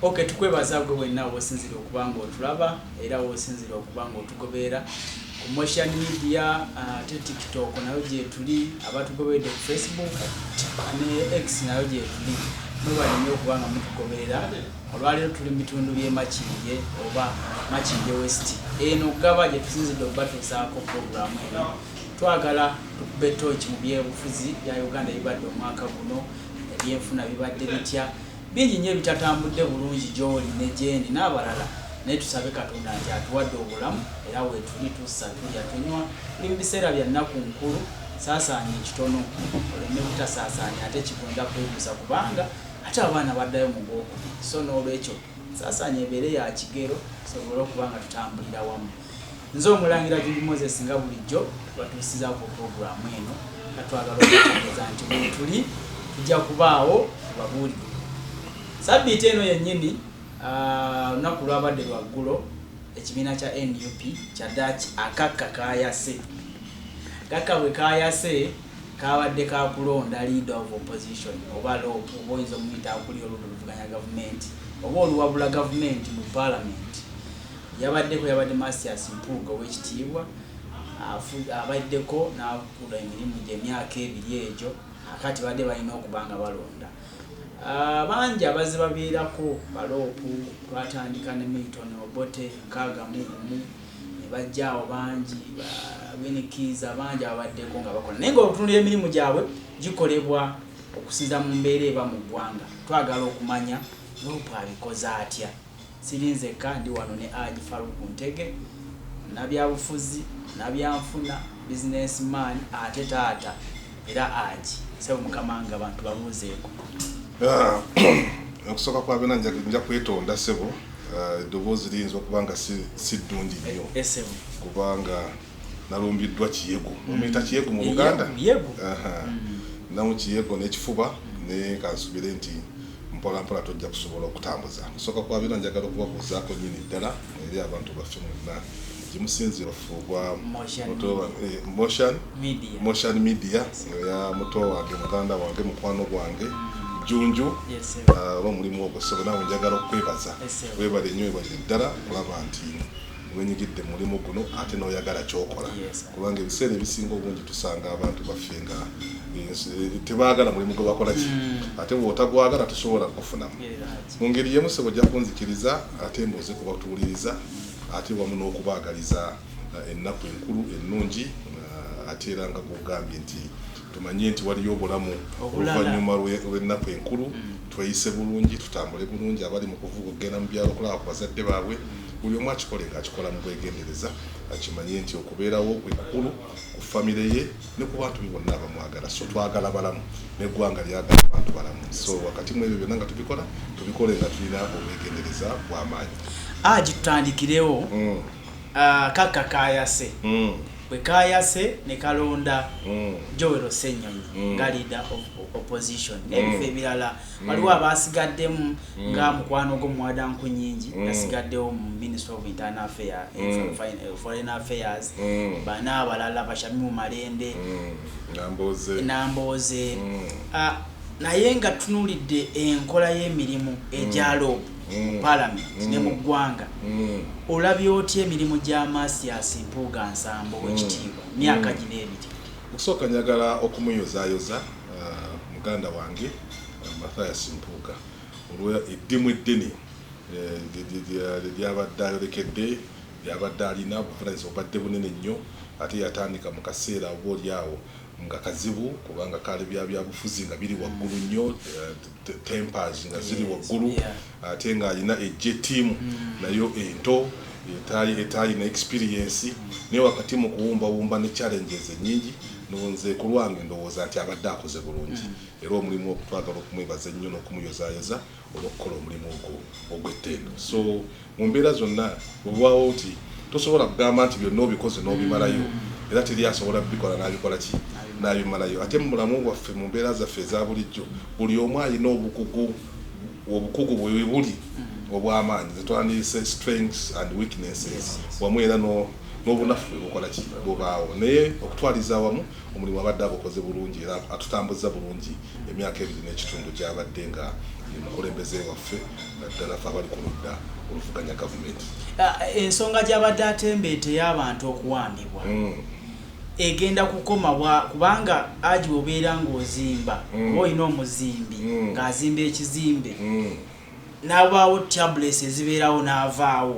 Okay, tukwebaza gwe wenna wosinzira okubanga otulaba era wosinzira okubanga otugoberera ku social media te TikTok nayo gye tuli abatugobedde ku Facebook ne X nayo gye tuli mubali nnyo okubanga mutugoberera olwaliro tuli mu bitundu by'e Makindye oba Makindye West eno gaba gye tusinzidde okubatuusaako programu eno twagala tukube tochi mu byebufuzi bya Uganda ibadde omwaka guno ebyenfuna bibadde bitya bingi nnyo bitatambudde bulungi gy'oli ne gyendi n'abalala naye tusabe Katonda nti atuwadde obulamu era weetuli tussa tulya tunywa tuli mu biseera bya nnaku nkulu saasaanya ekitono oleme butasaasaanya ate kigenda kwebuusa kubanga ate abaana baddayo mu gwokubiri so n'olwekyo saasaanya ebeere ya kigero tusobole okubanga tutambulira wamu. Nze omulangira Judy Moses nga bulijjo batuusizaako programu eno katwagala okutegeeza nti tuli tujja kubaawo tubabuulire. Sabbiiti eno yennyini olunaku lwabadde lwaggulo ekibiina kya NUP kyaddaaki akakka kaayase. Akakka bwe kaayase kabadde kakulonda leader of opposition oba lopu oba oyinza omuyita akuli oluvuganya gavumenti oba oluwabula gavumenti mu parliament. Yabadde Masias Mpuuga ow'ekitiibwa abaddeko n'akuula emirimu gy'emyaka ebiri egyo akati badde balina okubanga balonda. Bangi abazze babeerako baloopu twatandika ne Milton Obote nkaaga mu gumu ne bajjaawo bangi benikiza bangi ababaddeko nga bakola naye ng'otunuulira emirimu gyabwe gikolebwa okusinza mu mbeera eba mu ggwanga. Twagala okumanya loopu abikoze atya. Sirinzeka ndi wano ne Hajj.Frouk Ntege nabyabufuzi nabyanfuna businessman ate taata era Hajj sebo mukamanga abantu babuuzeeko. Okusooka kwa bena nja kwetonda sebo eddoboozi liyinza okubanga si ddungi nnyo kubanga nalumbiddwa kiyego omuyita kiyego mu Buganda namu kiyego n'ekifuba ne kansubire nti mpola tojja kusobola okutambuza. Okusooka kwa bena njagala okubabuuzaako nnyini ddala eri abantu baffe mwonna gimusinzira ofugwa motion media ya muto wange muganda wange mukwano gwange Junju omulimu ogwo so nawe njagala okwebaza webale nnyo webale ddala kulaba nti wenyigidde mulimu guno ate n'oyagala kyokola kubanga ebiseera ebisinga obungi tusanga abantu baffe nga tebaagala mulimu gwe bakola ki ate bw'otagwagala tosobola kufunamu. Mu ngeri y'emu sebo ojja kunzikiriza ate mbuuze kubatuuliriza ate wamu n'okubaagaliza ennaku enkulu ennungi ate era nga kugambye nti tumanye nti waliyo obulamu oluvannyuma lw'ennaku enkulu tweyise bulungi tutambule bulungi abali mu kuvuga okugenda mu byalo okulaba ku bazadde baabwe buli omu akikole ng'akikola mu bwegendereza akimanye nti okubeerawo kwe kukulu ku famire ye ne ku bantu bonna abamwagala so twagala balamu n'eggwanga lyagala abantu balamu so wakati mu ebyo byonna nga tubikole nga tulina obwegendereza bw'amaanyi. Hajj tutandikirewo akakka kaayase bwe kaayase ne kalonda Joel Ssenyonyi nga leader of opposition n'ebifo ebirala waliwo abasigaddemu nga mukwano gwo mwadanku nyingi yasigaddewo mu Ministry of Internal Affairs Foreign Affairs banna abalala Bashamimu Malende Namboze naye nga tunuulidde enkola y'emirimu egya loopu Parliament ne mu ggwanga olabye otya emirimu gya Masias Mpuuga Nsambo w'ekitiibwa myaka gino ebiri? Okusooka njagala okumuyozaayoza muganda wange Masias Mpuuga olwa eddimu eddene lyabadde ayolekedde lyabadde alina obuvunaanyizibwa obadde bunene nnyo ate yatandika mu kaseera obaolyawo nga kazibu kubanga kale byabufuzi nga biri waggulu nnyo tempers nga ziri waggulu ate nga alina ejje ttiimu nayo ento etaalina experience naye wakati mu kuwumbawumba ne challenges ennyingi nonze ku lwange ndowooza nti abadde akoze bulungi era omulimu okutwagala okumwebaza ennyo n'okumuyozaayoza olw'okukola omulimu ogwo ogw'ettendo. So mu mbeera zonna bwebwawo nti tosobola kugamba nti byonna obikoze n'obimalayo era teri asobola bikola n'abikola ki n'abimalayo. Ate mu mulamu bwaffe mu mbeera zaffe eza bulijjo buli omu alina obukugu bwe buli obw'amaanyi zetwandiyise strengths and weaknesses wamu era n'obunafu bukola ki bubaawo naye okutwaliza awamu omulimu abadde agukoze bulungi era atutambuza bulungi emyaka ebiri n'ekitundu gy'abadde nga mukulembeze waffe naddala ffe abali ku ludda oluvuganya gavumenti. Ensonga gy'abadde atembeete y'abantu okuwambibwa egenda kukoma kubanga Hajji obeera ng'ozimba oba olina omuzimbi ng'azimba ekizimbe n'abaawo tablets ezibeerawo n'avaawo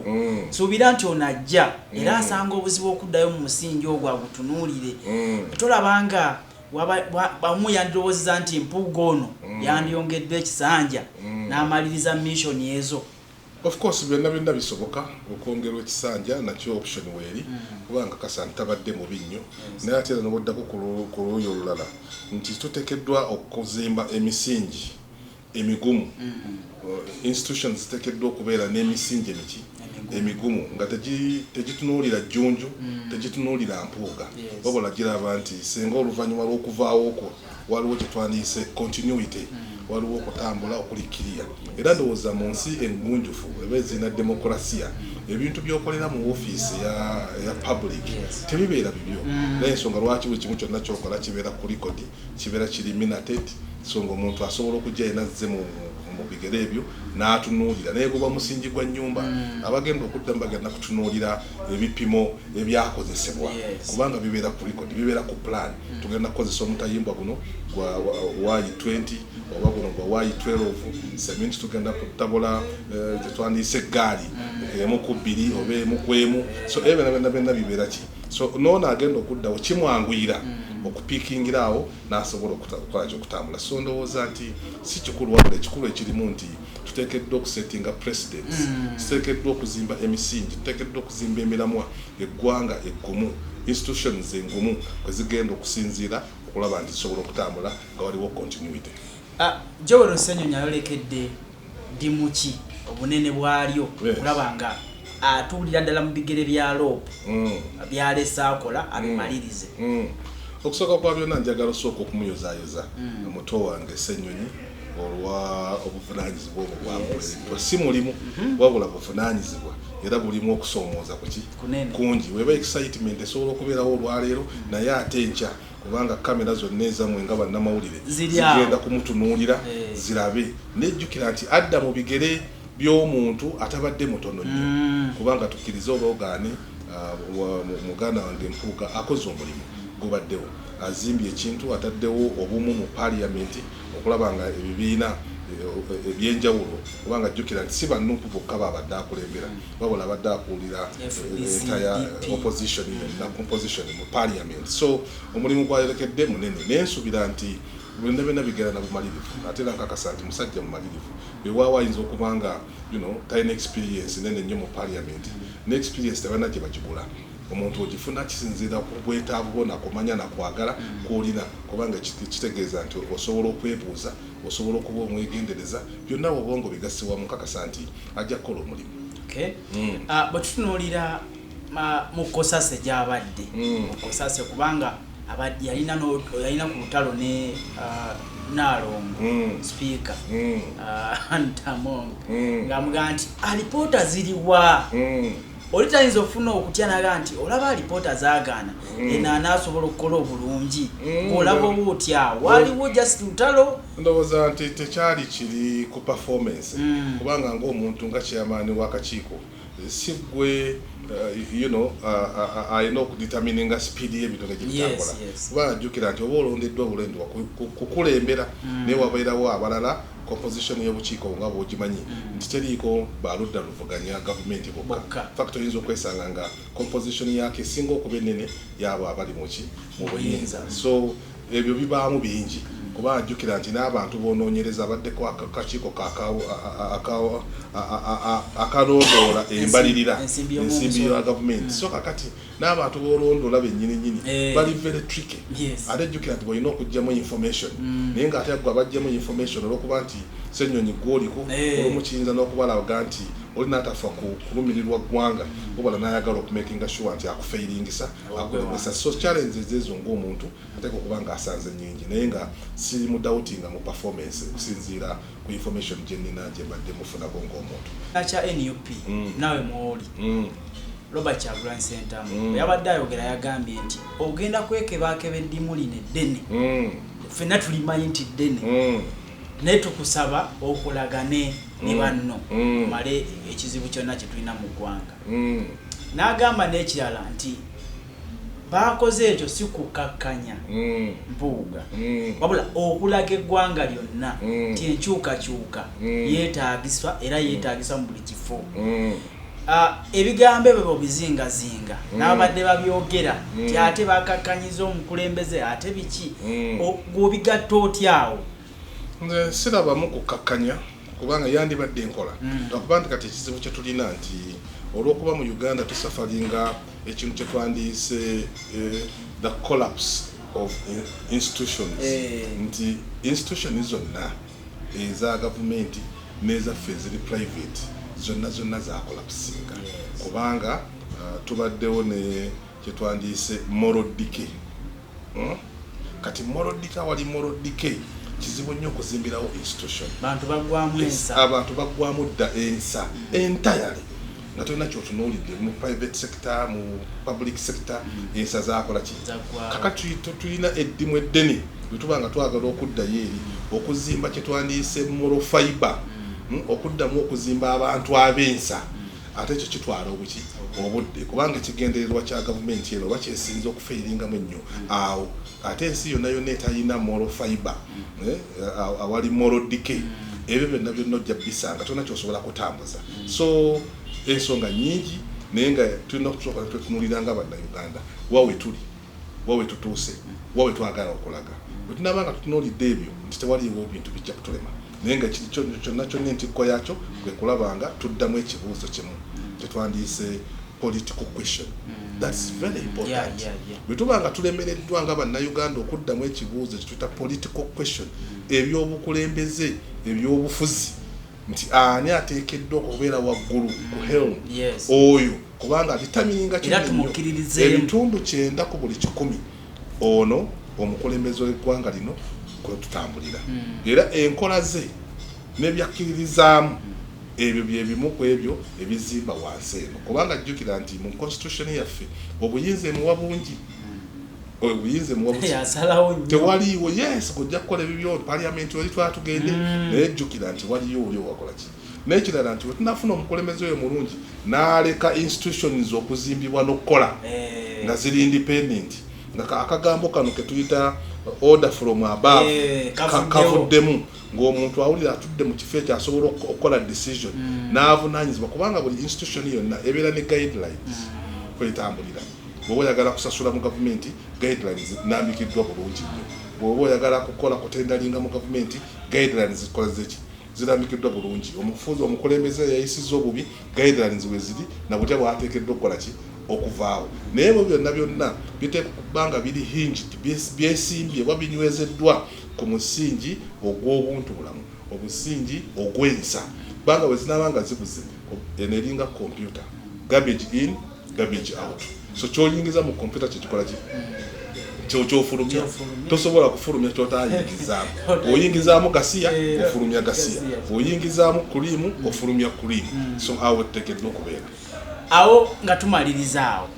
suubira nti onajja era asanga obuzibu okuddayo mu musingi ogwo agutunuulire tolabanga bamu yandirowoozeza nti mpuuga ono yandiyongedde ekisanja n'amaliriza mission ezo. Of course byonna bisoboka okwongerwa ekisanja nakyo option weeri kubanga kasa ntabadde mu binnyo naye ate era n'obuddako ku luuyi olulala nti tuteekeddwa okuzimba emisingi emigumu institutions ziteekeddwa okubeera n'emisingi emigumu nga tegitunuulira jjunju tegitunuulira mpuuga wabula giraba nti singa oluvannyuma lw'okuvaawo okwo waliwo kye twandiyise continuity waliwo okutambula okulikkirira era ndowooza mu nsi engunjufu eba ezirina demokolasiya ebintu byokolera mu ofiisi ya public tebibeera bibyo naye ensonga lwaki buli kimu kyonna kyokola kibeera ku record kibeera kiri minated so ng'omuntu asobola okujja yena azze mu bigere ebyo n'atunuulira naye guba musingi gwa nnyumba abagenda okuddamu bagenda kutunuulira ebipimo ebyakozesebwa kubanga bibeera ku record bibeera ku plan tugenda kukozesa omutayimbwa guno gwa Y20 oba guno gwa Y12 cement tugenda kutabula tetwandiise eggaali emu ku bbiri oba emu ku emu so byonna bibeera ki so noono agenda okuddawo kimwanguyira okupiikingira awo n'asobola okukola kyokutambula so ndowooza nti si kikulu wabula ekikulu ekirimu nti tuteekeddwa okusettinga presidents tuteekeddwa okuzimba emisingi tuteekeddwa okuzimba emiramwa eggwanga eggumu institutions engumu kwe zigenda okusinziira okulaba nti zisobola okutambula nga waliwo continuity. Joel Ssenyonyi ayolekedde dimuki obunene bwalyo kulaba nga atuulira ddala mu bigere bya loopu byalese akola abimalirize. Okusooka kwa byonna njagala osooka okumuyozaayoza omuto wange Ssenyonyi olwa obuvunaanyizibwa obwo bwamuleetwa si mulimu wabula buvunaanyizibwa era bulimu okusoomooza kungi weba excitement esobola okubeerawo olwaleero naye ate enkya kubanga kamera zonna ezamwe nga bannamawulire zigenda kumutunuulira zirabe nejjukira nti adda mu bigere by'omuntu atabadde mutono nnyo kubanga tukkirize obaogaane muganda wange Mpuuga akoze omulimu gubaddewo azimbye ekintu ataddewo obumu mu parliament okulaba nga ebibiina ebyenjawulo kubanga jjukira nti si bannupu bokka babadde akulembera wabula abadde akuulira entire opposition na composition mu parliament so omulimu gwayolekedde munene nensuubira nti byonna bigera na bumalirivu ate era nkakasa nti musajja mumalirivu bewaawo ayinza okubanga talina experience nene nnyo mu parliament ne experience tebalina gye bagigula omuntu ogifuna kisinziira ku bwetaavu bwo nakumanya nakwagala kwolina kubanga kitegeeza nti osobola okwebuuza osobola okuba omwegendereza byonna obwongo bigasibwa mu kakasa nti ajja kukola omulimu. Bwe tutunuulira mu kkosase gy'abadde mu kkosase kubanga yalina ku lutalo ne Nalongo speaker Ntamongo ng'amugamba nti alipoota ziriwa oli tayinza okufuna okutya naga nti olaba alipoota zaagaana enaasobola okukola obulungi ng'olaba oba otya waliwo just lutalo. Ndowooza nti tekyali kiri ku performance kubanga ng'omuntu nga chairman w'akakiiko si gwe alina okuditamininga speedi y'ebintu gye bitakola kubanga ajjukira nti oba olondeddwa obulondebwa kukulembera naye wabeerawo abalala composition y'obukiiko nga bw'ogimanyi nti teriiko baludda luvuganya gavumenti bokka facto oyinza okwesanga nga composition yake esinga okuba ennene yaabo abali mu buyinza so ebyo bibaamu bingi kuba ajjukira nti n'abantu boonoonyereza abaddeko akakiiko akalondoola embalirira ensimbi ya gavumenti so kakati n'abantu boolondoola bennyininyini bali very tricky ate ajjukira nti bwolina okugyamu information naye ng'ate gwe abagyamu information olw'okuba nti Ssenyonyi gw'oliko olumu kiyinza n'okubalaga nti oli n'atafa kulumirirwa ggwanga wabula n'ayagala okumakinga sure nti akufeiringisa akulemesa so challenges ezo ng'omuntu ateeka okuba ng'asanze nnyingi naye nga siri mu doubtinga mu performance okusinziira ku information gye nnina gye mbadde mufunako ng'omuntu. Kya NUP nawe mwoli Robert Kyagulanyi Ssentamu yabadde ayogera yagambye nti ogenda kwekebaakeba eddimu lino eddene ffenna tulimanyi nti ddene netukusaba okulagane ne banno male ekizibu kyonna kye tulina mu ggwanga n'agamba n'ekirala nti bakoze ekyo si kukakkanya mpuuga wabula okulaga eggwanga lyonna nti enkyukakyuka yeetaagiswa era yeetaagisa mu buli kifo ebigambo ebyo bizingazinga n'abadde babyogera nti ate bakakkanyiza omukulembeze ate biki gwobigatta otyawo nze sirabamu kukakkanya kubanga yandibadde enkola lwakuba nti kati ekizibu kye tulina nti olw'okuba mu Uganda tusafalinga ekintu kye twandiise the collapse of institutions nti institutions zonna eza gavumenti n'ezaffe eziri private zonna za collapsinga kubanga tubaddewo ne kye twandiise moral decay kati moral decay wali moral decay kizibu nnyo okuzimbirawo institution abantu baggwamu dda ensa entirely nga tolina kyotunuulidde mu private sector mu public sector ensa zakola ki kakati tulina eddimu eddene bwetuba nga twagala okuddayo eri okuzimba kye twandiise moral fiber okuddamu okuzimba abantu ab'ensa ate ekyo kitwala obuki obudde kubanga ekigendererwa kya gavumenti eno oba kyesinza okufeeringamu ennyo awo ate ensi yonna yonna etayina moral fiber awali moral decay ebyo byonna ojja bisanga tolina kyosobola kutambuza so ensonga nyingi naye nga tulina okusooka twetunulira nga bannayuganda wawe tuli wawe tutuuse wawe twagala okulaga bwe tunaba nga tutunuulidde ebyo nti tewaliwo bintu bijja kutulema naye nga kyonna kyonna entikko yakyo kwe kulaba nga tuddamu ekibuuzo kimu kyetwandiise political question. That's very important. Bwe tuba nga tulemereddwa nga bannayuganda okuddamu ekibuuzo kyetuyita political question ebyobukulembeze ebyobufuzi nti ani ateekeddwa okubeera waggulu ku helm oyo kubanga litamininga ebitundu 9 ku buli 10 ono omukulembeze w'eggwanga lino kwe tutambulira era enkola ze n'ebyakkiririzaamu ebyo bye bimu ku ebyo ebizimba wansi eno kubanga jjukira nti mu constitution yaffe obuyinza emuwa bungi obuyinza emuwa bungi tewaliiwo kujja kukola ebibyo parliament wali twatugende naye jjukira nti waliyo oli owakola ki n'ekirala nti wetunafuna omukulembeze oyo mulungi n'aleka institutions okuzimbibwa n'okukola nga ziri independent nga akagambo kano ke tuyita order from above kavuddemu ng'omuntu awulira atudde mu kifo ekyo asobola okukola decision n'avunaanyizibwa kubanga buli institution yonna ebeera ne guidelines kwetambulira bw'oba oyagala kusasula mu gavumenti guidelines zinambikiddwa bulungi nnyo bw'oba oyagala kukola kutendalinga mu gavumenti guidelines zikola zeki zirambikiddwa bulungi omufuzi omukulembeze yayisizza obubi guidelines we ziri na butya bw'ateekeddwa okukola ki okuvaawo naye bwe byonna byonna biteeka kubanga biri hinged byesimbye oba binywezeddwa ku musingi ogw'obuntubulamu obusingi ogw'ensa kubanga bwe zinabanga zibuze eno eringa computer garbage in garbage out so kyoyingiza mu computer kyekikola ki kyofulumya tosobola kufulumya kyotayingizaamu oyingizaamu gasiya ofulumya gasiya oyingizaamu kulimu ofulumya kulimu so awo tekeddwa okubeera awo nga tumalirizaawo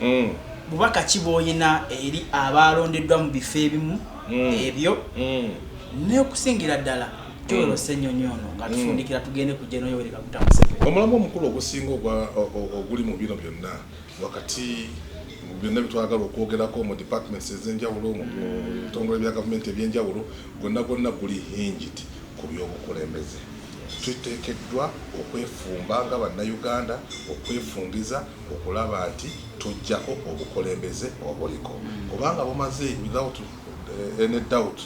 bubaka kiboyina eri abalondeddwa mu bifo ebimu ebyo n'okusingira ddala Joel Ssenyonyi ono nga tufundikira tugende ku General Yoweri Kaguta Museveni omulamu omukulu ogusinga oguli mu bino byonna wakati byonna bitwagala okwogerako mu departments ez'enjawulo mu bitongole bya gavumenti ebyenjawulo gonna guli hinged ku byobukulembeze tuteekeddwa okwefumba nga bannayuganda okwefungiza okulaba nti tujjako obukulembeze obuliko kubanga bumaze without any doubt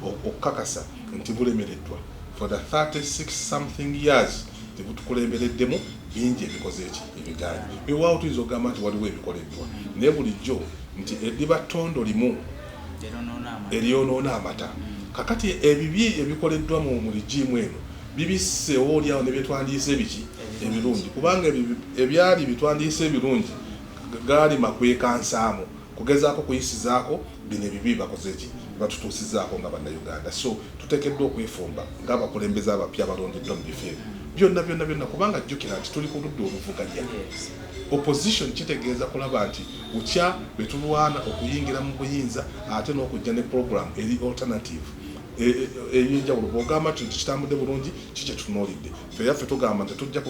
okukakasa nti bulemereddwa for the 36 something years tebutukulembereddemu bingi ebikoze eki ebiganja ewaawo tuyinza okugamba nti waliwo ebikoleddwa naye bulijjo nti eddiba ttondo limu eryonoona amata kakati ebibi ebikoleddwa mu ligimu eno bibisse olyawo ne byetwandiise biki ebirungi kubanga ebyali bitwandiise ebirungi gaali makwekansaamu kugezaako kuyisizaako bino ebibi bakoze eki batutuusizaako nga bannayuganda so tuteekeddwa okwefumba ng'abakulembeze abapya abalondeddwa mu bifo ebyo byonna kubanga jjukira nti tuli ku ludda oluvuganya opposition kitegeeza kulaba nti bukya bwe tulwana okuyingira mu buyinza ate n'okujja ne program eri alternative ey'enjawulo bw'ogamba tikitambudde bulungi kikye tutunuulidde ffe yaffe tugamba nti tujja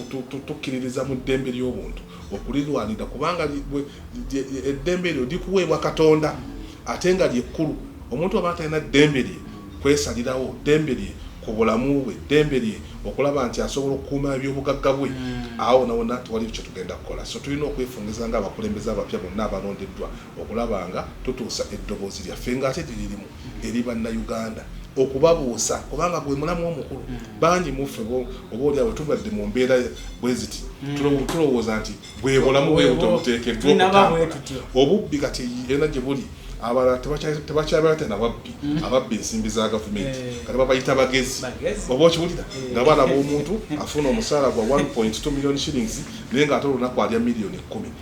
tukkiririza mu ddembe ly'obuntu okulirwanira kubanga eddembe eryo likuweebwa Katonda ate nga lyekkulu. Omuntu aba atalina ddembe lye kwesalirawo, ddembe lye ku bulamu bwe, ddembe lye okulaba nti asobola okukuuma ebyobugagga bwe, awo nawona tewali kye tugenda kukola. So tulina okwefungiza ng'abakulembeze abapya bonna abalondeddwa okulaba nga tutuusa eddoboozi lyaffe ng'ate liririmu eri bannayuganda okubabuusa kubanga gwe mulamu omukulu. Bangi muffe oba oli awo tubadde mu mbeera bwe ziti tulowooza nti bwe bulamu bwe buteekeddwa okutambula. Obubbi kati yena gye buli abalala tebakyabala tena ababbi ensimbi za gavumenti kati babayita bagezi oba okiwulira nga baana b'omuntu afuna omusaala gwa 1.2 million shillings naye ng'ate olunaku alya million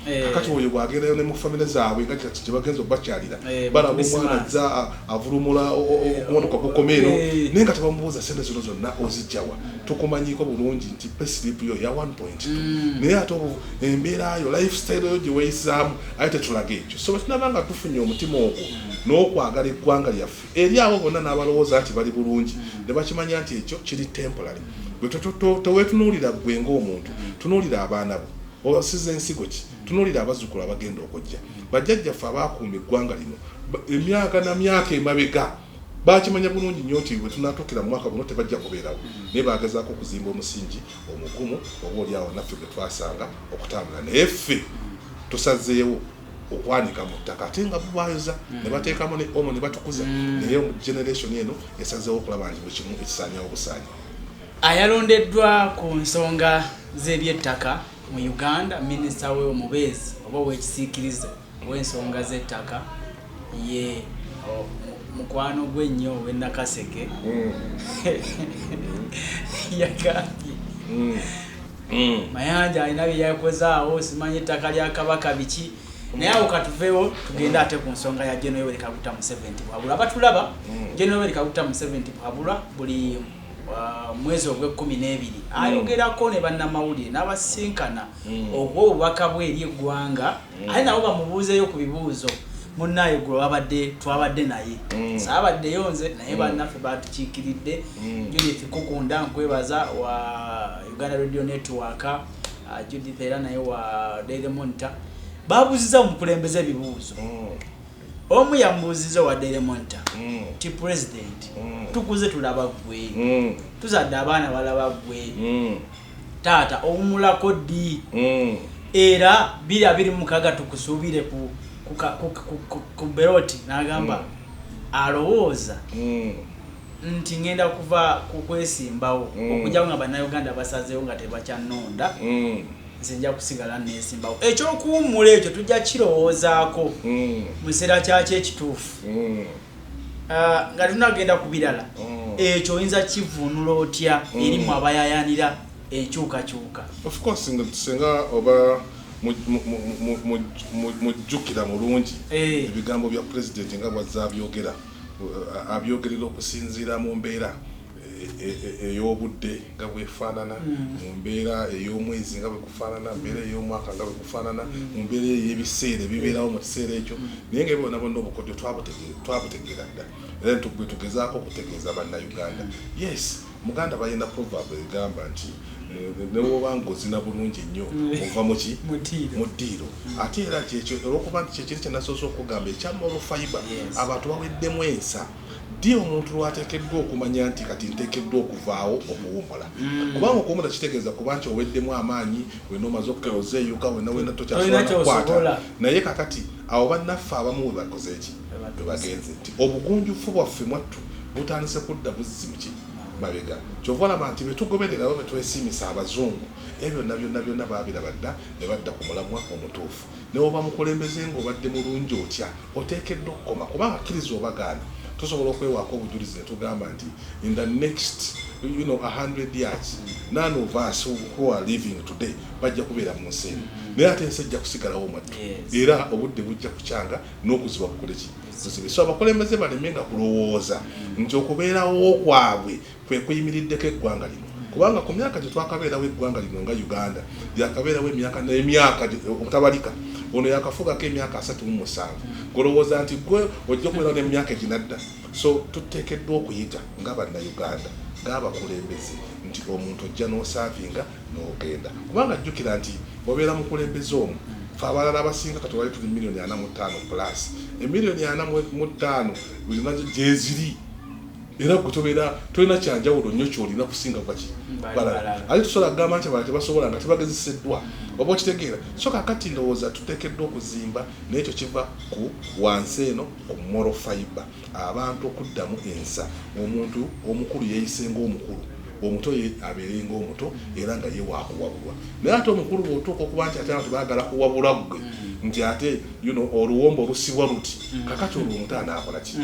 10. Kakati oyo bw'agendayo ne mu famire zaabwe nga kye bagenza okubakyalira baana b'omwana azza avulumula okumotoka gukomeero naye nga tebamubuuza sente zino zonna ozijjawa. Tukumanyiko bulungi nti payslip yo ya 1.2 naye ate embeera yo lifestyle yo gye weeyisaamu aye tetulaga ekyo. So tunaba nga tufunye omutima n'okwagala eggwanga lyaffe eri abo bonna n'abalowooza nti bali bulungi ne bakimanya nti ekyo kiri temporary. Bwe teweetunuulira ggwe ng'omuntu tunuulira abaana bo osiza ensigo ki, tunuulira abazzukulu abagenda okujja. Bajjajjaffe abaakuuma eggwanga lino emyaka na myaka emabega bakimanya bulungi nnyo nti bwe tunaatuukira mu mwaka guno tebajja kubeerawo naye bagezaako okuzimba omusingi omugumu oba oli awo naffe gwe twasanga okutambula. Naye ffe tusazeewo okwanika mu ttaka ate nga bubayoza ne bateekamu ne omo ne batukuza naye generation eno esazeewo okulaba nti buli kimu ekisaanyawo busaanya. Ayalondeddwa ku nsonga z'ebyettaka mu Uganda minisita w'omubeezi oba ow'ekisiikirize w'ensonga z'ettaka ye mukwano gw'ennyo ow'e Nakaseke yagambye Mayanja alina bye yakozaawo simanyi ettaka lya Kabaka biki naye awo katuveewo tugenda ate ku nsonga ya Gen. Yoweri Kaguta Museveni bwabula abatulaba Gen. Yoweri Kaguta Museveni bwabula buli mwezi ogw'e12 ayogerako ne bannamawulire n'abasinkana obwo obubaka bwe eri eggwanga ate nabo bamubuuzeyo ku bibuuzo. Munnaye gwe twabadde naye saabaddeyo nze naye bannaffe batukiikiridde. Judith Kukunda nkwebaza wa Uganda Radio Network, Judith era naye wa Daily Monitor babuuziza omukulembeze ebibuuzo. Omu yamubuuziza wa Daily Monitor ti president tukuze tulaba ggwe tuzadde abaana balaba ggwe taata owumulako ddi era 2026 tukusuubire ku Beroti n'agamba alowooza nti ngenda kuva ku kwesimbawo okujjawo nga bannayuganda basazeewo nga tebakyannonda nze nja kusigala neesimbawo. Ekyokuwummula ekyo tujja kirowoozaako mu kiseera kyakyo ekituufu nga tunagenda ku birala ekyo oyinza kivuunula otya erimu abayayanira enkyukakyuka. Of course singa oba mujjukira mulungi ebigambo bya president nga bwazza abyogerera okusinziira mu mbeera ey'obudde nga bwefaanana, mu mbeera ey'omwezi nga bwekufaanana, mbeera ey'omwaka nga bwekufaanana, mu mbeera ey'ebiseera ebibeerawo mu kiseera ekyo. Naye nga bonna bonna obukodyo twabutegeera dda era tugezaako okutegeeza bannayuganda. Yes, Muganda balina proverb egamba nti newoba ng'ozina bulungi nnyo ova muki mu ddiiro. Ate era kyekyo olw'okuba nti kyekiri kye nasoose okugamba ekya moral fiber abantu baweddemu ensa ddi omuntu lwateekeddwa okumanya nti kati nteekeddwa okuvaawo okuwummula. Kubanga okuwummula kitegeeza kuba nti oweddemu amaanyi wena omaze okukeozeeyuka wena tokyasobola kukwata. Naye kakati awo bannaffe abamu we bakoze eki we bagenze nti obugunjufu bwaffe mwattu butandise kudda buzzi muki mabega. Kyova olaba nti betugoberera oba betwesimisa abazungu ebyo byonna baabiraba dda ne badda ku mulamwa omutuufu. Ne oba mukulembeze ng'obadde mulungi otya oteekeddwa okukoma kubanga kkiriza obagaana tusobola okwewaako obujulizi ne tugamba nti in the next 100 years none of us who are living today bajja kubeera mu nsi eno naye ate ensi ejja kusigalawo mwattu era obudde bujja kukyanga n'okuziba bukoleki buzibe. So abakulembeze balemenga kulowooza nti okubeerawo kwabwe kwe kuyimiriddeko eggwanga lino kubanga ku myaka gye twakabeerawo eggwanga lino nga Uganda lyakabeerawo emyaka obutabalika ono yakafugako emyaka 37 golowooza nti gwe ojja kubeerawo n'emyaka eginadda so tuteekeddwa okuyita nga bannayuganda ng'abakulembeze nti omuntu ojja n'osaavinga n'ogenda kubanga jjukira nti obeera mukulembeze omu fe abalala abasinga katwali tuli miliyoni 45 plus emiliyoni 45 buli nazo gyeziri era kutobeera tolina kyanjawulo nnyo kyolina kusinga baki balala ali tusobola kugamba nti abalala tebasobola nga tebagezeseddwa oba okitegeera so kakati ndowooza tuteekeddwa okuzimba n'ekyo kiva ku wansi eno ku moral fiber abantu okuddamu ensa omuntu omukulu yeeyise ng'omukulu omuto abeere ng'omuto era nga ye waakuwabulwa naye ate omukulu bw'otuuka okuba nti ate abantu baagala kuwabula gwe nti ate oluwombo olusibwa luti kakati olwo omuto anaakola ki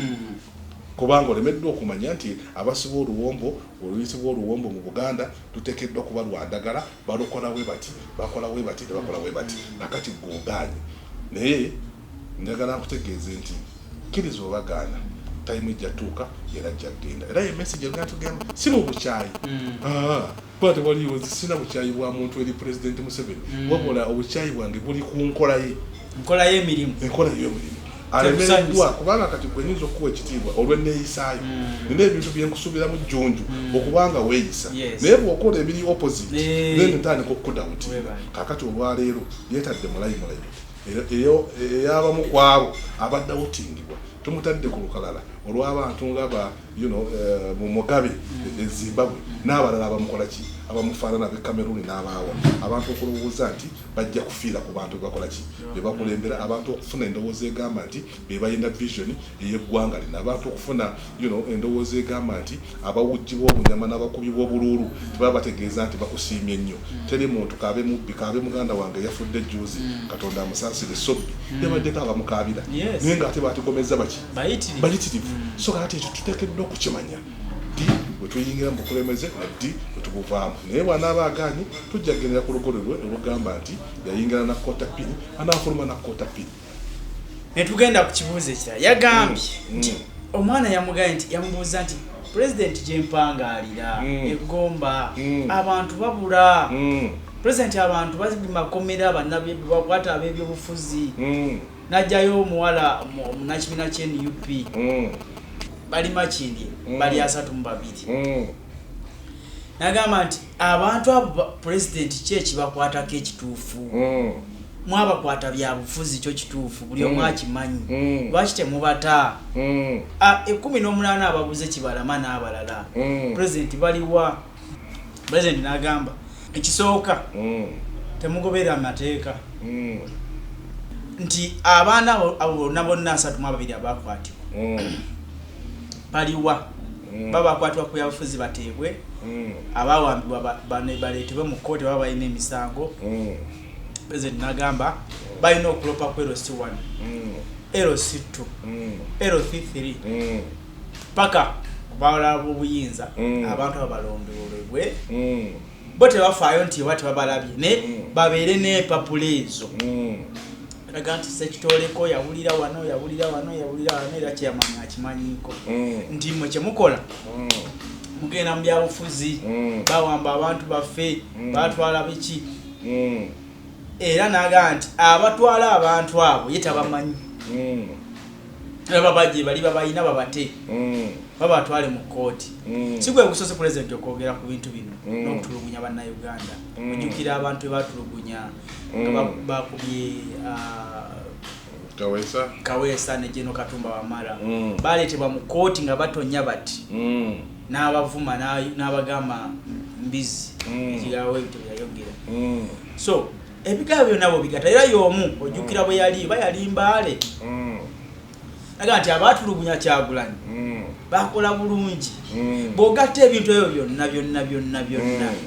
kubanga olemeddwa okumanya nti abasiba oluwombo oluyitibwa oluwombo mu Buganda tuteekeddwa kuba lwandagala balukola we bati bakola we bati tebakola we bati nakati gwogaanye naye njagala nkutegeeze nti kkiriza obagaana time ejjatuuka era jjagenda era ye message egenda tugamba si mu bukyayi bwate waliwo sina bukyayi bwa muntu eri President Museveni wabula obukyayi bwange buli ku nkola y'emirimu alemereddwa kubanga kati gwe nyinza okuwa ekitiibwa olw'enneeyisaayo nina ebintu byenkusuubira mu jjunju okubanga weeyisa naye bw'okola ebiri opposite then ntandika okukudawuti kakati olwaleero yeetadde mulayi ey'abamu ku abo abadde awutingibwa tumutadde ku lukalala olw'abantu nga mu Mugabe Zimbabwe n'abalala abamukola ki abamufaanana b'e Cameroon n'abaawa abantu okulowooza nti bajja kufiira ku bantu bakola ki be bakulembera abantu okufuna endowooza egamba nti be balina vision ey'eggwanga lino abantu okufuna endowooza egamba nti abawujji b'obunyama n'abakubi b'obululu tebaba bategeeza nti bakusiimye ennyo teri muntu kaabe mubbi kaabe muganda wange yafudde juzi Katonda amusaasire sobbi yabaddeko abamukaabira naye ng'ate batigomeza baki bayitirivu so kati ekyo tuteekeddwa okukimanya ddi bwe tuyingira mu bukulembeze naddi bwe tubuvaamu naye bw'anaaba agaanye tujja kugendera ku lugole lwe olugamba nti yayingira na kota pini anaafuluma na kota pini ne tugenda ku kibuuzo ekirala yagambye nti omwana yamugambye nti yamubuuza nti President gye mpangaalira eggomba abantu babula President abantu bazimakomera bannabakwata ab'ebyobufuzi najjayo omuwala munakibiina ky'NUP bali makindi bali 32 nagamba nti abantu abo President kyeki bakwatako ekituufu mwabakwata bya bufuzi kyo kituufu buli omu akimanyi lwaki temubata 18 ababuze kibalama n'abalala President baliwa President nagamba ekisooka temugobera amateeka nti abaana abo bonna 32 abakwatibwa baliwa babakwatibwa ku yabufuzi bateebwe abawambibwa baleetebwe mu kkooti baba balina emisango President nagamba balina okulopa ku LC1 LC2 LC3 paka kubalala b'obuyinza abantu abalondoolebwe bo tebafaayo nti bati babalabye ne babeere n'empapula ezo raga nti sekitoleko yawulira wano era kyeyamanya akimanyiko nti mwe kyemukola mugenda mu byabufuzi bawamba abantu baffe batwala biki era naga nti abatwala abantu abo ye tabamanyi babaje bali babayina babate babatwale mu kkooti sigwe kusose President okwogera ku bintu bino n'okutulugunya bannayuganda ojjukira abantu batulugunya nga bakubye Kaweesa ne Jeno Katumba Wamala baleetebwa mu kkooti nga batonya bati n'abavuma n'abagamba mbizi ekigawo ebyo byayogera so ebigambo byonna bo bigata era y'omu ojjukira bwe yali mbaale naga nti abatulugunya Kyagulanyi bakola bulungi bw'ogatta ebintu ebyo byonna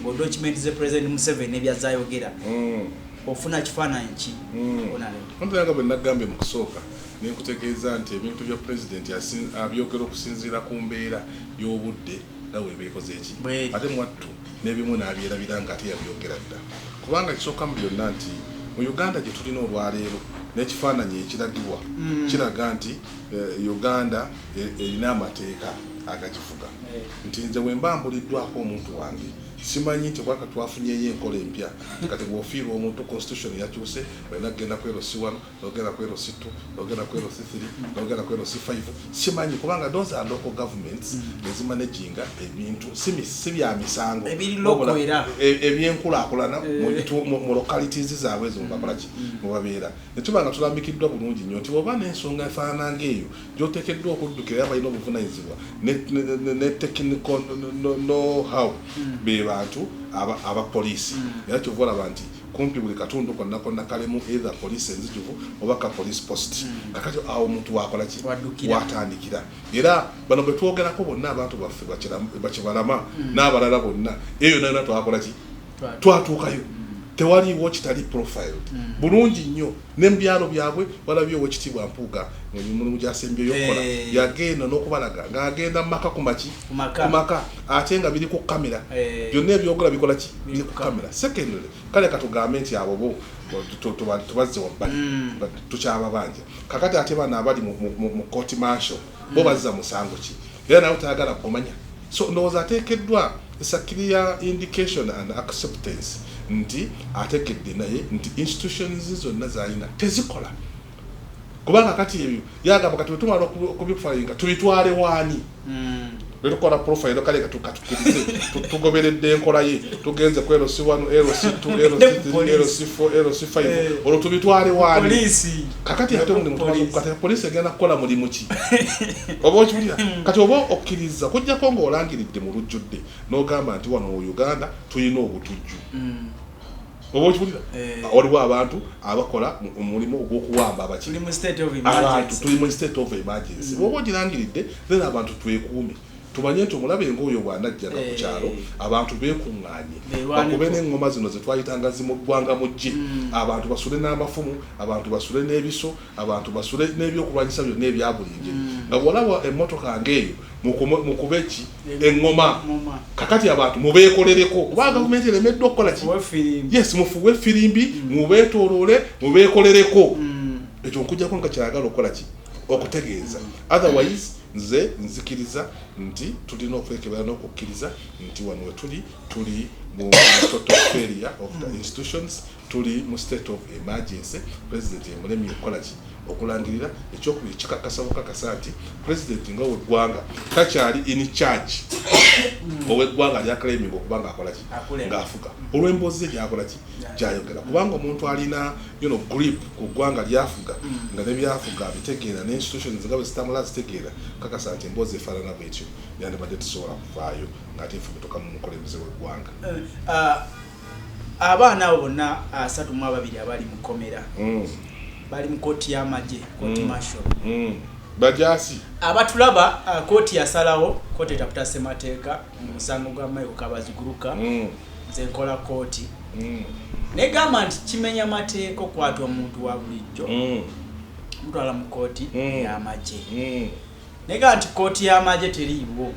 bw'odocument ze President Museveni ebyazayogera ofuna kifaananyi ki onalanga bwe nagambye mu kusooka nenkutegeeza nti ebintu bya President abyogera okusinziira ku mbeera y'obudde nawe beekoze eki ate mwattu n'ebimu n'abyerabira nga ate yabyogera dda kubanga kisooka mu byonna nti mu Uganda gye tulina olwaleero n'ekifaananyi ekiragibwa kiraga nti Uganda erina amateeka agakifuga nti nze bwe mba mbuliddwako omuntu wange simanyi nti kwaka twafunyeyo enkola empya kati bw'ofiirwa omuntu constitution yakyuse olina kgenda ku LC1 n'ogenda ku LC2 n'ogenda ku LC3 n'ogenda ku LC5 simanyi kubanga those are local governments ezimanaginga ebintu si bya misango ebyenkulaakulana mu localities zaabwe ezo mubakolaki mubabeera ne tuba nga tulambikiddwa bulungi nnyo nti oba n'ensonga efaanana ng'eyo gy'oteekeddwa okuddukira abalina obuvunaanyizibwa ne technical know-how be bantu abapoliisi era kyova olaba nti kumpi buli katundu konna kalemu either police enzijuvu oba ka police post kakati awo omuntu wakola ki watandikira era bano bwe twogerako bonna abantu baffe bakibalama n'abalala bonna eyo nayo twakola ki twatuukayo tewaliwo kitali profiled bulungi nnyo n'ebyalo byabwe walabyewo ekitibwa Mpuuga mulimu gyasembyeyo okukola yagenda n'okubalaga ng'agenda mumaka kumaka ate nga biri ku kamera byonna ebyogera bikola ki biri ku kamera secondly kale katugambe nti abo bo tubazze wabbali tukyababanja kakati ate bano abali mu court martial bo bazza musango ki era nawe tayagala kumanya so ndowooza ateekeddwa is a clear indication and acceptance nti atekedde naye nti institutions zonna zalina tezikola kubanga kati ebyo yagamba kati wetumala okubifalinga tubitwale waani betukola profile kale katukirize tugoberedde enkola ye tugenze ku LC1 LC2 LC3 LC4 LC5 olwo tubitwale waani kakati ate mulimu kati poliisi egenda kukola mulimu ki oba okibulira kati oba okkiriza kujjako ng'olangiridde mu lujjudde n'ogamba nti wano mu Uganda tulina obutujju oba okibulira waliwo abantu abakola omulimu ogw'okuwamba abantu tuli mu state of emergency oba ogirangiridde then abantu twekuume tumanye nti omulabe ng'oyo bw'anajjaga ku kyalo abantu beekuŋŋaanye bakube n'eŋŋoma zino ze twayitanga zimuggwanga mu gye abantu basule n'amafumu abantu basule n'ebiso abantu basule n'ebyokulwanyisa byonna ebya buli ngeri nga bw'olaba emmotoka ng'eyo mukube ki eŋŋoma kakati abantu mubeekolereko kuba gavumenti eremeddwa okukola ki yes mufuwe firimbi mubeetooloole mubeekolereko ekyo nkujjako nga kyayagala okukola ki okutegeeza otherwise nze nzikiriza nti tulina okwekebera n'okukkiriza nti wano we tuli mu total failure of the institutions tuli mu state of emergency president emulemye okukola ki okulangirira ekyokubiri kikakasa bukakasa nti president nga w'eggwanga takyali in charge ow'eggwanga lyakalayiminga okuba ng'akola ki ng'afuga olw'emboozi gyakola ki gyayogera kubanga omuntu alina grip ku ggwanga lyafuga nga ne byafuga abitegeera ne institutions nga bwe zitambula zitegeera kakasa nti emboozi efaanana bwetyo yandibadde tusobola kuvaayo ng'ate ife betuka mu mukulembeze w'eggwanga abaana abo bonna 32 abali mu komera bali mu kooti y'amagye kooti martial bajasi abatulaba kooti yasalawo kooti etaputa ssemateeka mu musango gwa Michael Kabaziguruka nze nkola kooti negamba nti kimenya mateeka okwata omuntu wa bulijjo mutwala mu kooti y'amagye negamba nti kooti y'amagye teriiwo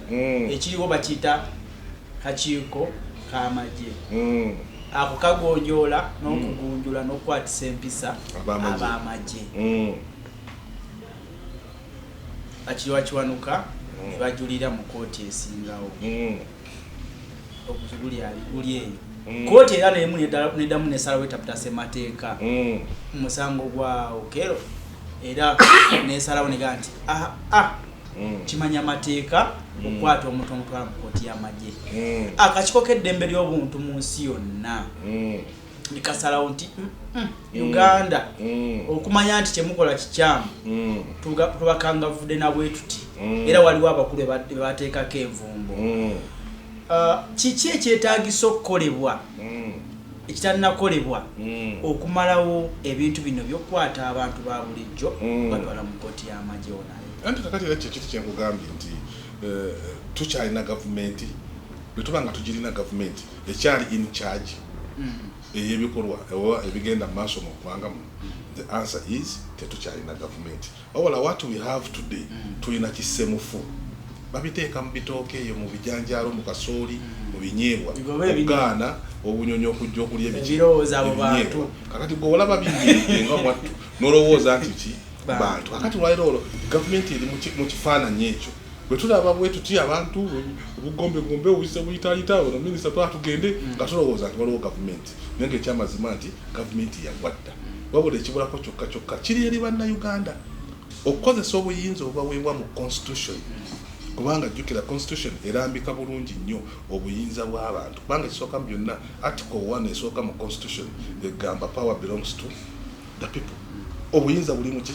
ekiriwo bakiyita kakiiko k'amagye ako kagonjoola n'okugunjula n'okukwatisa empisa ab'amagye akiriwa kiwanuka ne bajulira mu kooti esingawo obuzibu buli eyo kooti era nemu neddamu nesalawo etaputa ssemateeka mu musango gwa Okero era nesalawo negamba nti kimanya amateeka okwata omuntu omutwala mu kooti y'amagye akakiiko k'eddembe ly'obuntu mu nsi yonna likasalawo nti Uganda okumanya nti kyemukola kikyamu tubakangavudde nabwe tuti era waliwo abakulu bebateekako envumbo kiki ekyetaagisa okukolebwa ekitanakolebwa okumalawo ebintu bino by'okukwata abantu ba bulijjo batwala mu kooti y'amagye onayo anti kakati era kyekiti kyenkugambye nti tukyalina gavumenti bwetubanga tugirina gavumenti ekyali in charge eyebikolwa oba ebigenda mu maaso mu ggwanga the answer is tetukyalina gavumenti wabula what we have today tulina kisemufu babiteeka mu bitooke eyo mu bijanjaalo mu kasooli mu binyeebwa okugaana obunyonyi okujja okulya ebinyeebwa kakati gwe olaba bingirire nga mwattu n'olowooza nti ki bantu kakati lwaliro olwo gavumenti eri mu kifaananyi ekyo bwe tulaba bwe tuti abantu obugombe obuyise buyitayita ono minisita twatugende nga tulowooza nti waliwo gavumenti naye ng'ekyamazima nti gavumenti yagwadda wabula ekibulako kyokka kiri eri bannayuganda okukozesa obuyinza obubaweebwa mu constitution kubanga jjukira constitution erambika bulungi nnyo obuyinza bw'abantu kubanga ekisooka mu byonna article 1 esooka mu constitution egamba power belongs to the people. Obuyinza buli muki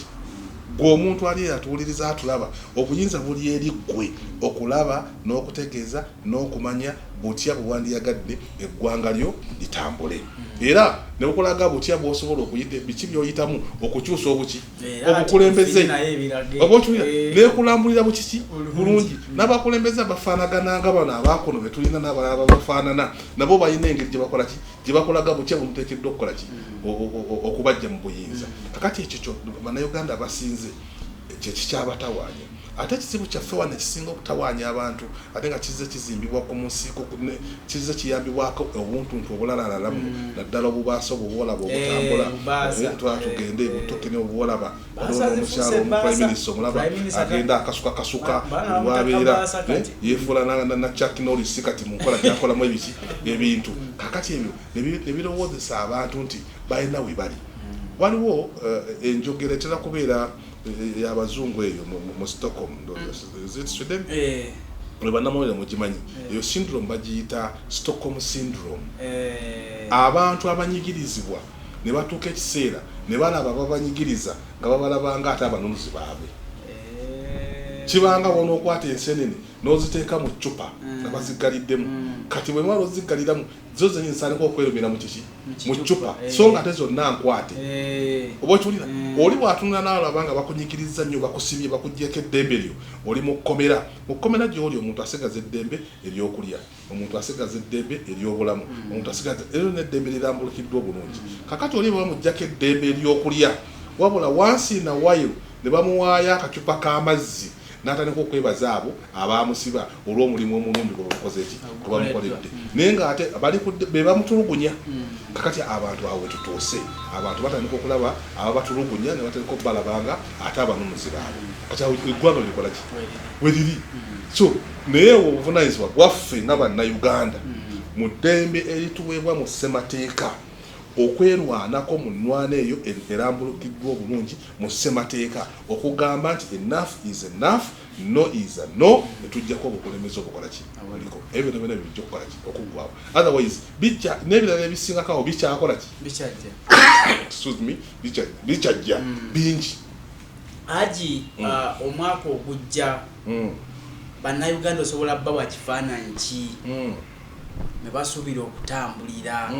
gwe omuntu ali atuwuliriza atulaba obuyinza buli eri gwe okulaba n'okutegeeza n'okumanya butya bwandiyagadde eggwanga lyo litambule era ne bukulaga butya bw'osobola okuyita biki by'oyitamu okukyusa obukulembeze obotuya nekulambulira bukiki bulungi n'abakulembeze bafaanagana nga bano abakono be tulina n'abalala bafaanana nabo balina engeri gye bakola ki gye bakolaga butya bumuteekeddwa okukola ki okubajja mu buyinza kakati ekyo bannayuganda basinze kye kikyabatawaanya ate ekizibu kyaffe wano ekisinga okutawaanya abantu ate nga kize kizimbibwa ku munsi kize kiyambibwako obuntuntu obulalalamu naddala obubaasa obubwolaba obutambula twatugende ebutoke obubwolaba omukyalo prime minister omulaba agenda akasuka olwabeera yeefuula na Chuck Norris kati mu nkola gyakolamu ebintu kakati ebyo ne birowoozesa abantu nti balina we bali waliwo enjogera etera kubeera y'abazungu eyo mu Stockholm is it Sweden bannamawulire mugimanyi eyo syndrome bagiyita Stockholm syndrome abantu abanyigirizibwa ne batuuka ekiseera ne balaba babanyigiriza nga babalabanga ate abanunuzi baabwe kibanga wona okwata ensenene n'oziteeka mu ccupa nga bazigaliddemu kati bwe mwala oziggaliramu zo zenyini nsaaleko okwerumira mu kiki mu ccupa so nga ate zonna nkwate oba okiwulira oli bw'atunula n'alaba nga bakunyigiriza nnyo bakusibye bakuggyeko eddembe lyo oli mu kkomera gy'oli omuntu asigaza eddembe ery'okulya omuntu asigaza eddembe ery'obulamu omuntu asigaza eryo n'eddembe lirambulikiddwa obulungi kakati oli bamuggyako eddembe ery'okulya wabula wansi na wayo ne bamuwaayo akacupa k'amazzi n'atandika okwebaza abo abamusiba olw'omulimu omulungi gwe bamukoze eki gwe bamukoledde naye ng'ate be bamutulugunya kakati abantu awo we tutuuse abantu batandika okulaba ababatulugunya ne batandika okubalabanga ate abanunuzi baabwe kati awo eggwanga likola ki we liri so naye obuvunaanyizibwa bwaffe nga bannayuganda mu ddembe erituweebwa mu ssemateeka okwerwanako mu nnwana eyo erambulukiddwa obulungi mu ssemateeka okugamba nti enough is enough no is a no netujjako obukulembeze obukola ki awaliko ebyo byonna bijja okukola ki okuggwawo otherwise bijja n'ebirala ebisingakawo bikyakola ki bikyajja bingi Haji omwaka ogujja bannayuganda osobola bbawa kifaananyi ki ne basuubira okutambulira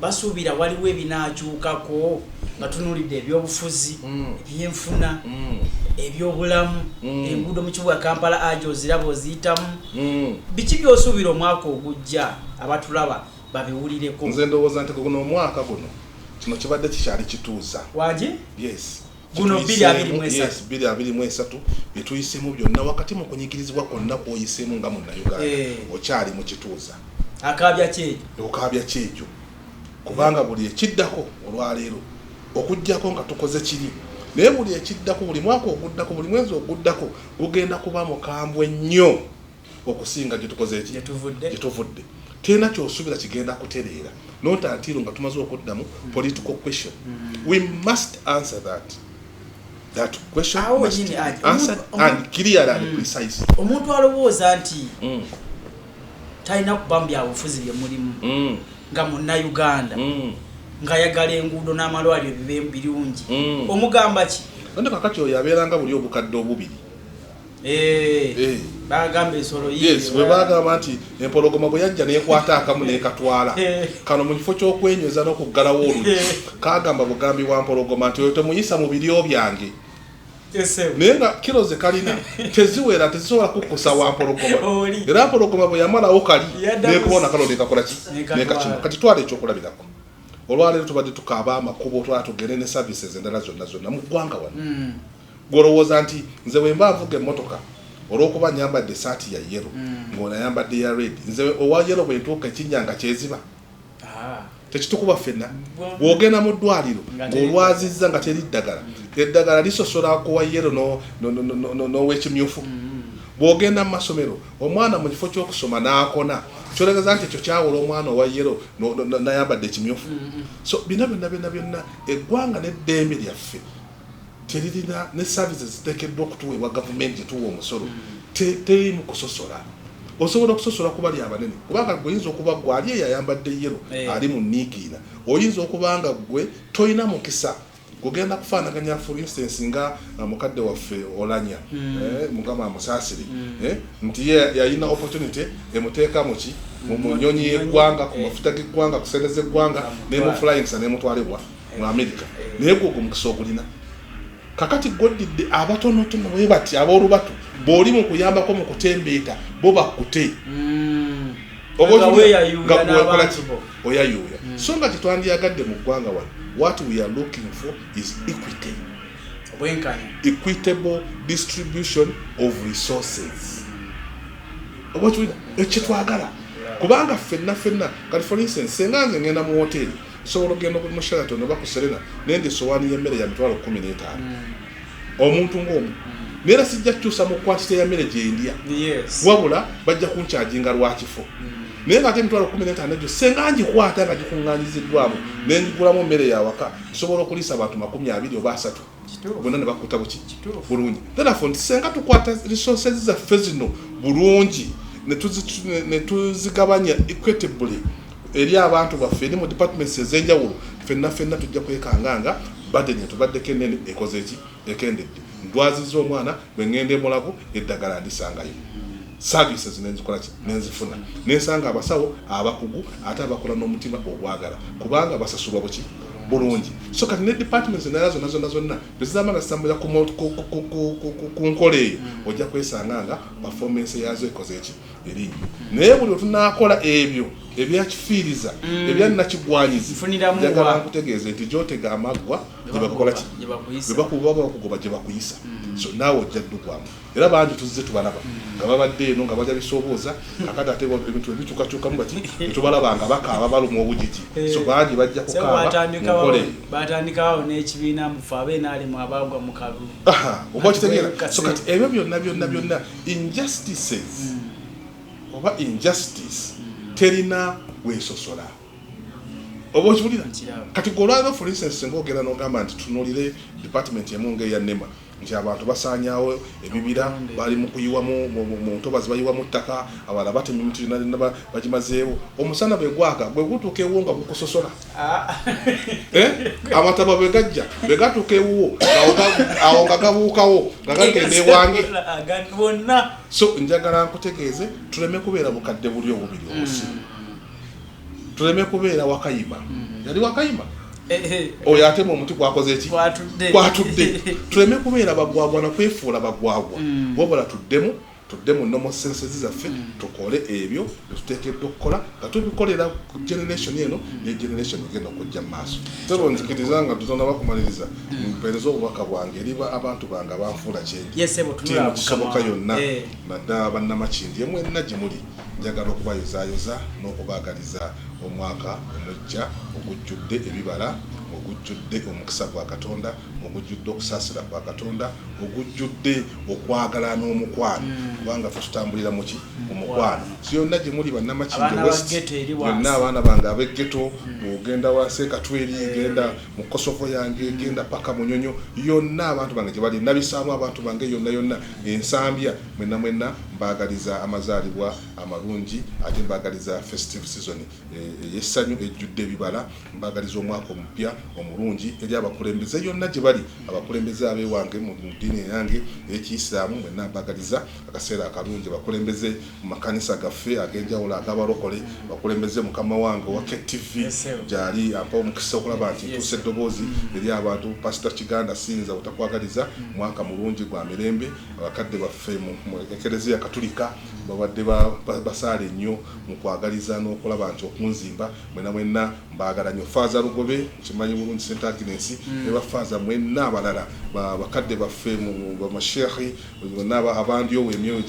basuubira waliwo ebinaakyukako nga tunulidde ebyobufuzi ebyenfuna ebyobulamu enguudo mu kibuga Kampala ajo oziraba oziyitamu biki byosuubira omwaka ogujja abatulaba babiwulireko nze ndowooza nti guno omwaka guno kino kibadde kikyali kituuza waje yes guno 2023 byetuyisemu byonna wakati mu kunyigirizibwa kwonna kwoyisemu nga munnayuganda okyali mu kituuza okaabya kyejo kubanga buli ekiddako olwaleero okujjako nga tukoze kiri naye buli ekiddako buli mwaka oguddako buli mwezi oguddako gugenda kuba mukambwe nnyo okusinga gyetukoze eki gyetuvudde tena kyosuubira kigenda kutereera notantiiro nga tumaze okuddamu political question we must answer that question must be answered and clear and precise. Omuntu alowooza nti talina kuba mu byabufuzi bye mulimu nga munnayuganda ng'ayagala enguudo n'amalwaliro bibe birungi omugamba ki nti kakati oyo abeeranga buli obukadde obubiri bagamba ensolo yes bwe bagamba nti empologoma bwe yajja neekwata akamu neekatwala kano mu kifo ky'okwenyweza n'okuggalawo olulimi kagamba bugambi bwa mpologoma nti oyo temuyisa mu biryo byange naye nga kiro ze kalina teziwera tezisobola kukkusa wa mpologoma era mpologoma bwe yamalawo kali neekubona kalo neekakola ki neekakima kati twala ekyokulabirako olwaleero tubadde tukaaba amakubo twala tugende ne services endala zonna mu ggwanga wano gwolowooza nti nze bwe mba avuga emmotoka olw'okuba nyambadde esaati ya yero ng'onayambadde ya red nze owa yero bwe ntuuka ekinyanga kyeziba tekitukuba ffenna bw'ogenda mu ddwaliro ng'olwazizza nga teri ddagala eddagala lisosola kuwa yero n'ow'ekimyufu bwogenda mu masomero omwana mu kifo ky'okusoma n'akona kyolegeza nti ekyo kyawola omwana owa yero nayambadde ekimyufu so bina byonna eggwanga n'eddembe lyaffe teririna ne services ziteekeddwa okutuweebwa gavumenti etuwa omusolo teri mu kusosola osobola okusosola kuba ly abanene kubanga gwe oyinza okuba gwe ali eyayambadde yero ali mu niikiina oyinza okuba nga gwe toyina mukisa kugenda kufaanaganya for instance nga mukadde waffe Olanya mugama amusaasire nti yalina opportunity emuteeka muki mu nyonyi y'eggwanga ku mafuta g'eggwanga kusereza eggwanga n'emuflyingisa n'emutwalibwa mu America naye gwe omukisa ogulina kakati goddidde abatonotono bwe bati ab'olubatu bw'oli mu kuyambako mu kutembeeta bo bakkute oyayuuya so nga tetwandiyagadde mu ggwanga wano what we are looking for is equity, equitable distribution of resources. Ekitwagala kubanga ffenna kati for instance senga nze ngenda mu hoteli sobola ogenda mu Sheraton oba ku Serena nende sowaani y'emmere ya mitwalo 15 omuntu ng'omu neera sijja kukyusa mu kwantite y'emmere gye ndya wabula bajja kunkyajinga lwakifo naye ng'ate emitwalo 15 egyo senga ngikwata nga gikuŋŋaanyiziddwamu ne ngigulamu emmere yawaka sobola okuliisa abantu 20 oba 30 bonna ne bakutta buki bulungi therefore nti senga tukwata resources zaffe zino bulungi ne tuzigabanya equitably eri abantu baffe eri mu departments ez'enjawulo ffenna tujja kwekanganga badeni tubaddeko ennene ekoze eki ekendedde ndwaziza omwana bwe ŋŋenda emulago eddagala ndisangayo services nenzikola ki nenzifuna nensanga abasawo abakugu ate abakola n'omutima ogwagala kubanga basasulwa buki bulungi so kati ne departments nazo zonna bezamala sambula ku nkola eyo ojja kwesanga nga performance yazo ekoze eki eri naye buli tunakola ebyo ebyakifiiriza ebyanakigwanyizi njagala nkutegeeze nti gyotega amaggwa gyebakola ki gyebakugoba gye bakuyisa so naawe ojja ddukwamu era bangi tuzze tubalaba nga babadde eno nga bajja bisobooza kakati ate ebintu ebikyukakyukamu bati netubalaba nga bakaaba baluma obujiji so bangi bajja kukaaba mukole batandikawo n'ekibiina mufe abeenaalimu abagwa mu kalulu oba kitegeera so kati ebyo byonna injustices oba injustice terina weesosola oba okiwulira kati golwaliro for instance ng'ogenda n'ogamba nti tunuulire department emu ng'eya nema nti abantu basaanyaawo ebibira bali mu kuyiwamu mu ntobazi bayiwamu ttaka abalala batema emiti yonna bagimazeewo omusana bwe gwaka bwe gutuuka ewuwo nga gukusosola amataba bwe gajja bwe gatuuka ewuwo awo nga gabuukawo nga gagenda ewange so njagala nkutegeeze tuleme kubeera bukadde buli obubiri obusi tuleme kubeera wakayima yali wakayima oyo atema omuti gwakoze eki gwatudde tuleme kubeera bagwagwana kwefuula bagwagwa wabula tuddemu nomo senses zaffe tukole ebyo tuteekeddwa okukola nga tubikolera ku generation eno ne generation egenda okujja mu maaso so nzikiriza nga tutona bakumaliriza mpeereza obubaka bwange eri abantu bange abanfuula kyenyi kisoboka yonna naddala bannamakindi mwenna gye muli njagala okubayozaayoza n'okubaagaliza omwaka omujja ogujjudde ebibala ogujjudde omukisa gwa Katonda ogujjudde okusaasira kwa Katonda ogujjudde okwagala n'omukwano kubanga fe tutambulira muki omukwano si yonna gye muli bannamakindi west yonna abaana bange ab'eggeto ogenda wansi ekatweri genda mu Kosovo yange genda paka munyonyo yonna abantu bange gye bali nabisaamu abantu bange yonna ensambya mwenna mbaagaliza amazaalibwa amalungi ate mbaagaliza festive season ey'essanyu ejjudde ebibala mbaagaliza omwaka omupya omulungi eri abakulembeze yonna gye bali abakulembeze abeewange mu ddiini yange ey'Ekiyisiraamu mwenna mbaagaliza akaseera akalungi abakulembeze mu makanisa gaffe ag'enjawulo ag'abalokole bakulembeze mukama wange owa KTV gyali ampa omukisa okulaba nti ntuusa eddoboozi eri abantu pasita Kiganda Sinza otakwagaliza mwaka mulungi gwa mirembe abakadde baffe mu ekereziya katulika babadde basaala ennyo mu kwagaliza n'okulaba nti okunzimba mwenna mbaagala nnyo faaza lugobe kimanyi bulungi St. Agnes ne bafaaza mwenna abalala bakadde baffe mu bamasheekhi abandyowo emyoyo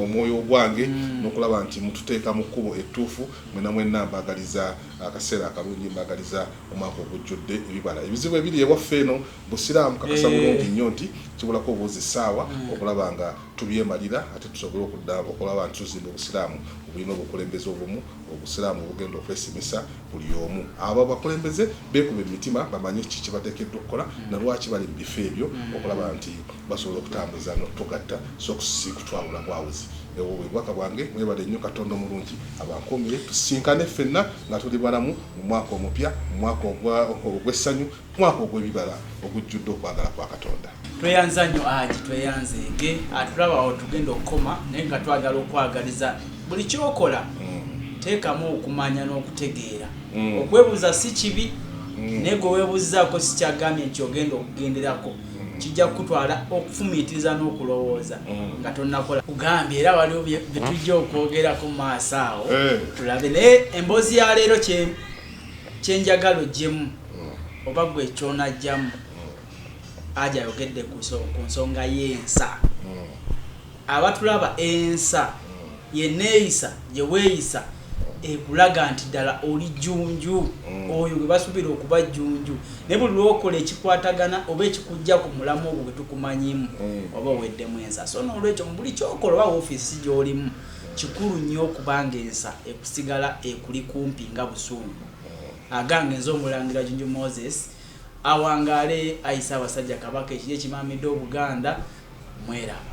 omwoyo gwange n'okulaba nti mututeeka mu kkubo ettuufu mwenna mbaagaliza akaseera akalungi mbagaliza omwaka ogujjudde ebibala ebizibu ebiri ewaffe eno busiraamu kakasa bulungi nnyo nti kibulako obuuzi essaawa okulaba nga tubyemalira ate tusobole okulaba nti tuzimba obusiraamu obulina obukulembeze obumu obusiraamu obugenda okwesimisa buli omu abo abakulembeze beekuba emitima bamanye kiki bateekeddwa okukola na lwaki bali mu bifo ebyo okulaba nti basobola okutambuza n'okutugatta so kutwawula bwawuzi ewo bwebwaka bwange mwebale nnyo Katonda omulungi abankuumire tusinkane ffenna nga tuli balamu mu mwaka omupya mu mwaka ogw'essanyu mu mwaka ogw'ebibala ogujjudde okwagala kwa Katonda. Tweyanza nnyo Hajji, tweyanzeege atulaba awo tugenda okukoma naye nga twagala okwagaliza buli kyokola teekamu okumanya n'okutegeera okwebuuza si kibi naye gwe weebuuzizaako si kyagambye nti ogenda okugenderako kijja kutwala okufumiitiriza n'okulowooza nga tonnakola kugambye era waliwo bye tujja okwogerako mu maaso awo tulabe naye emboozi ya leero kyenjagala oggyemu oba gwe kyonajjamu Hajji ayogedde ku nsonga y'ensa abatulaba ensa yeneeyisa gye weeyisa ekulaga nti ddala oli jjunju oyo gwe basuubira okuba jjunju naye buli lwokola ekikwatagana oba ekikujja ku mulamu ogwo gwe tukumanyimu oba oweddemu ensa so n'olwekyo mu buli kyokola oba woofiisi gy'olimu kikulu nnyo okubanga ensa ekusigala ekuli kumpi nga busungu agange nze omulangira Junju Moses awangaale ayisa abasajja kabaka ekiri ekimamidde Obuganda mweraba.